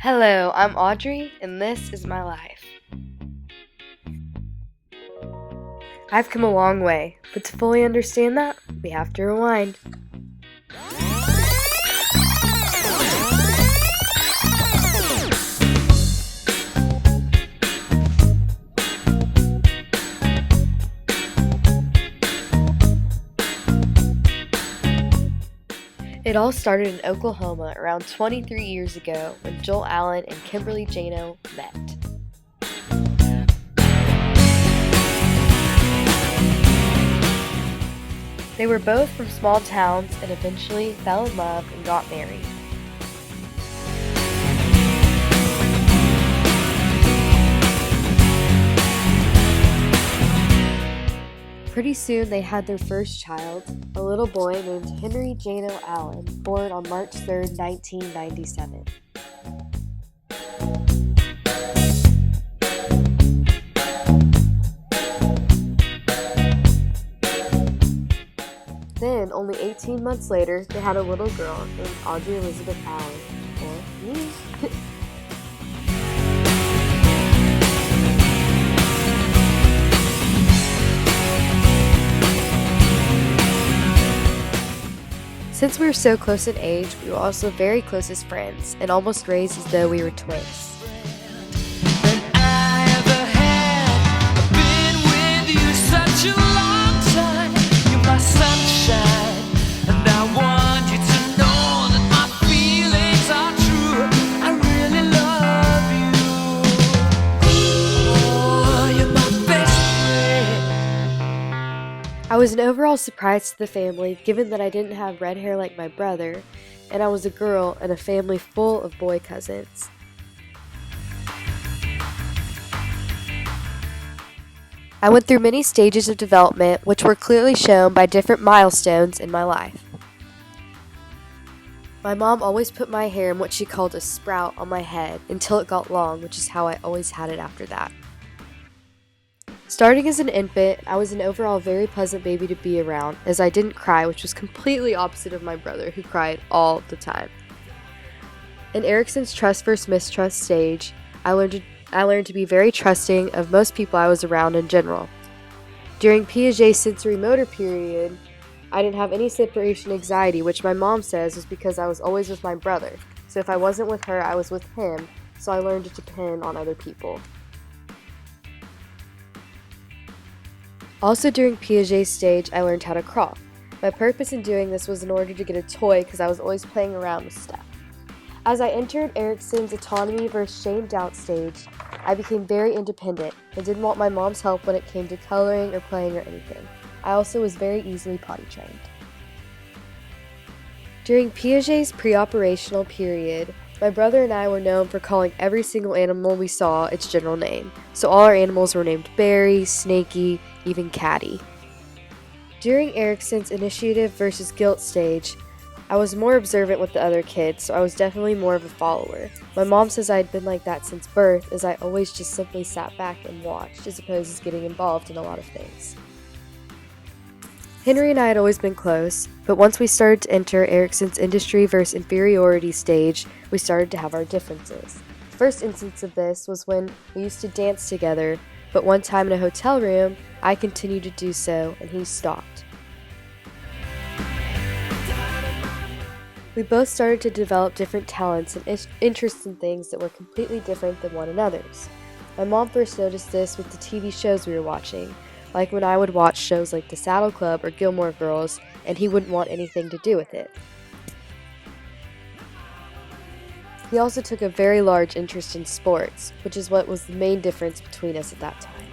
Hello, I'm Audrey, and this is my life. I've come a long way, but to fully understand that, we have to rewind. It all started in Oklahoma around 23 years ago when Joel Allen and Kimberly Jano met. They were both from small towns and eventually fell in love and got married. Pretty soon they had their first child, a little boy named Henry Jano Allen, born on March 3, 1997. Then, only 18 months later, they had a little girl named Audrey Elizabeth Allen, or me. Since we were so close in age, we were also very close as friends, and almost raised as though we were twins. I was an overall surprise to the family, given that I didn't have red hair like my brother, and I was a girl in a family full of boy cousins. I went through many stages of development, which were clearly shown by different milestones in my life. My mom always put my hair in what she called a sprout on my head until it got long, which is how I always had it after that. Starting as an infant, I was an overall very pleasant baby to be around, as I didn't cry, which was completely opposite of my brother, who cried all the time. In Erickson's trust versus mistrust stage, I learned to be very trusting of most people I was around in general. During Piaget's sensory motor period, I didn't have any separation anxiety, which my mom says was because I was always with my brother. So if I wasn't with her, I was with him, so I learned to depend on other people. Also during Piaget's stage, I learned how to crawl. My purpose in doing this was in order to get a toy because I was always playing around with stuff. As I entered Erickson's autonomy versus shamed out stage, I became very independent and didn't want my mom's help when it came to coloring or playing or anything. I also was very easily potty trained. During Piaget's pre-operational period, my brother and I were known for calling every single animal we saw its general name, so all our animals were named Barry, Snaky, even Caddy. During Erickson's initiative versus guilt stage, I was more observant with the other kids, so I was definitely more of a follower. My mom says I had been like that since birth, as I always just simply sat back and watched, as opposed to getting involved in a lot of things. Henry and I had always been close, but once we started to enter Erickson's industry versus inferiority stage, we started to have our differences. The first instance of this was when we used to dance together, but one time in a hotel room, I continued to do so, and he stopped. We both started to develop different talents and interests in things that were completely different than one another's. My mom first noticed this with the TV shows we were watching, like when I would watch shows like The Saddle Club or Gilmore Girls, and he wouldn't want anything to do with it. He also took a very large interest in sports, which is what was the main difference between us at that time.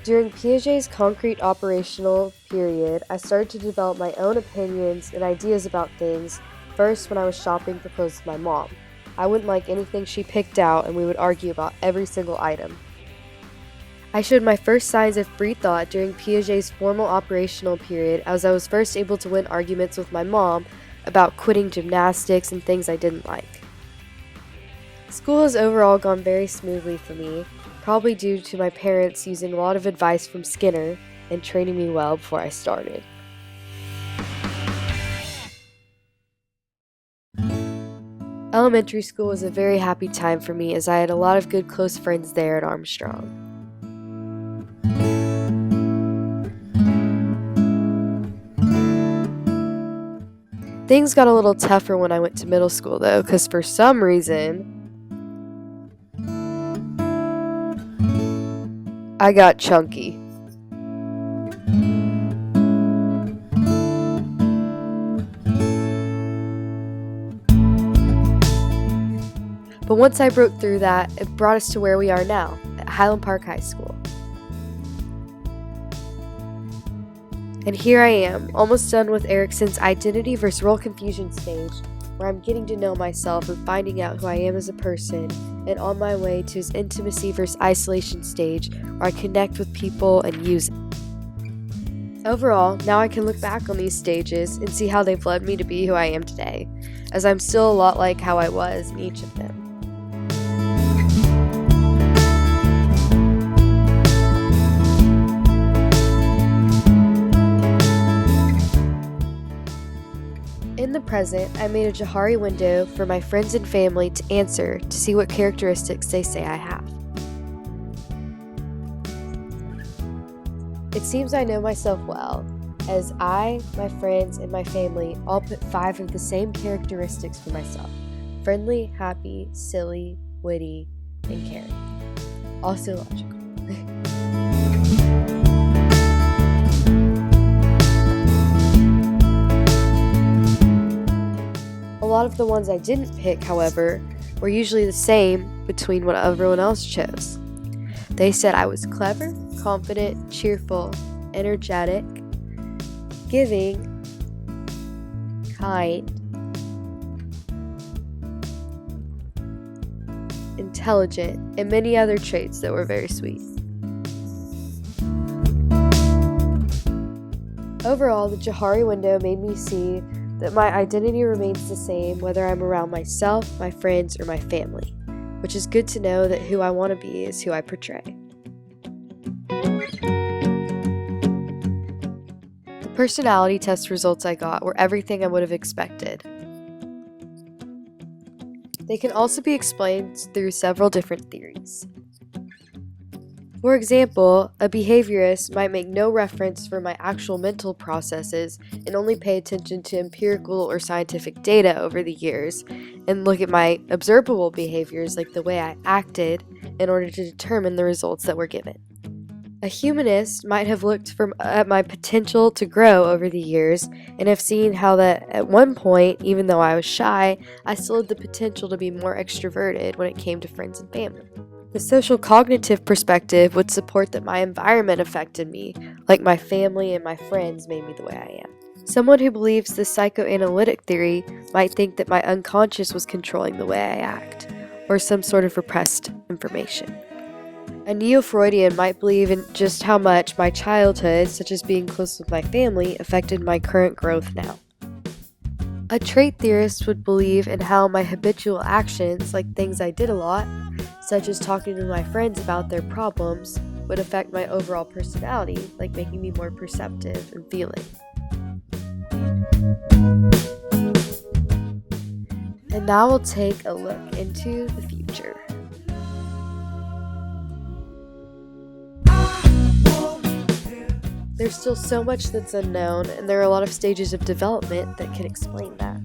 During Piaget's concrete operational period, I started to develop my own opinions and ideas about things, first when I was shopping for clothes with my mom. I wouldn't like anything she picked out, and we would argue about every single item. I showed my first signs of free thought during Piaget's formal operational period, as I was first able to win arguments with my mom about quitting gymnastics and things I didn't like. School has overall gone very smoothly for me, probably due to my parents using a lot of advice from Skinner and training me well before I started. Elementary school was a very happy time for me as I had a lot of good close friends there at Armstrong. Things got a little tougher when I went to middle school though, because for some reason, I got chunky. But once I broke through that, it brought us to where we are now, at Highland Park High School. And here I am, almost done with Erickson's identity versus role confusion stage, where I'm getting to know myself and finding out who I am as a person, and on my way to his intimacy versus isolation stage, where I connect with people and use it. Overall, now I can look back on these stages and see how they've led me to be who I am today, as I'm still a lot like how I was in each of them. In the present, I made a Johari window for my friends and family to answer to see what characteristics they say I have. It seems I know myself well, as I, my friends, and my family all put 5 of the same characteristics for myself: friendly, happy, silly, witty, and caring. Also logical. A lot of the ones I didn't pick, however, were usually the same between what everyone else chose. They said I was clever, confident, cheerful, energetic, giving, kind, intelligent, and many other traits that were very sweet. Overall, the Johari window made me see that my identity remains the same whether I'm around myself, my friends, or my family, which is good to know that who I want to be is who I portray. The personality test results I got were everything I would have expected. They can also be explained through several different theories. For example, a behaviorist might make no reference for my actual mental processes and only pay attention to empirical or scientific data over the years and look at my observable behaviors like the way I acted in order to determine the results that were given. A humanist might have looked at my potential to grow over the years and have seen how that at one point, even though I was shy, I still had the potential to be more extroverted when it came to friends and family. The social cognitive perspective would support that my environment affected me, like my family and my friends made me the way I am. Someone who believes the psychoanalytic theory might think that my unconscious was controlling the way I act, or some sort of repressed information. A neo-Freudian might believe in just how much my childhood, such as being close with my family, affected my current growth now. A trait theorist would believe in how my habitual actions, like things I did a lot, such as talking to my friends about their problems, would affect my overall personality, like making me more perceptive and feeling. And now we'll take a look into the future. There's still so much that's unknown, and there are a lot of stages of development that can explain that.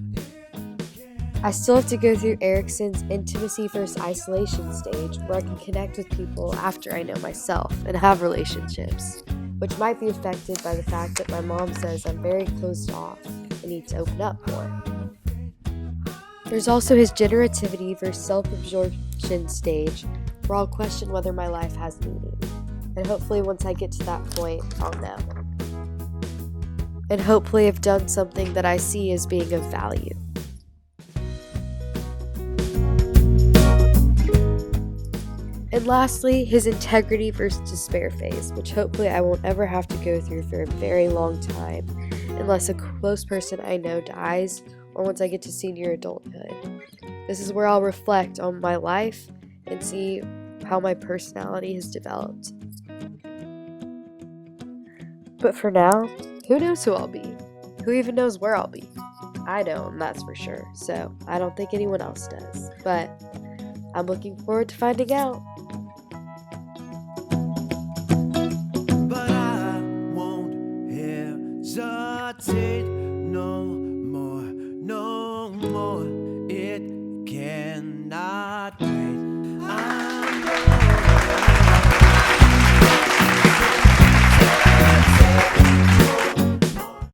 I still have to go through Erickson's intimacy versus isolation stage, where I can connect with people after I know myself and have relationships, which might be affected by the fact that my mom says I'm very closed off and need to open up more. There's also his generativity versus self-absorption stage, where I'll question whether my life has meaning. And hopefully once I get to that point, I'll know. And hopefully have done something that I see as being of value. And lastly, his integrity versus despair phase, which hopefully I won't ever have to go through for a very long time, unless a close person I know dies, or once I get to senior adulthood. This is where I'll reflect on my life and see how my personality has developed. But for now, who knows who I'll be? Who even knows where I'll be? I don't, that's for sure. So I don't think anyone else does. But I'm looking forward to finding out. But I won't hesitate.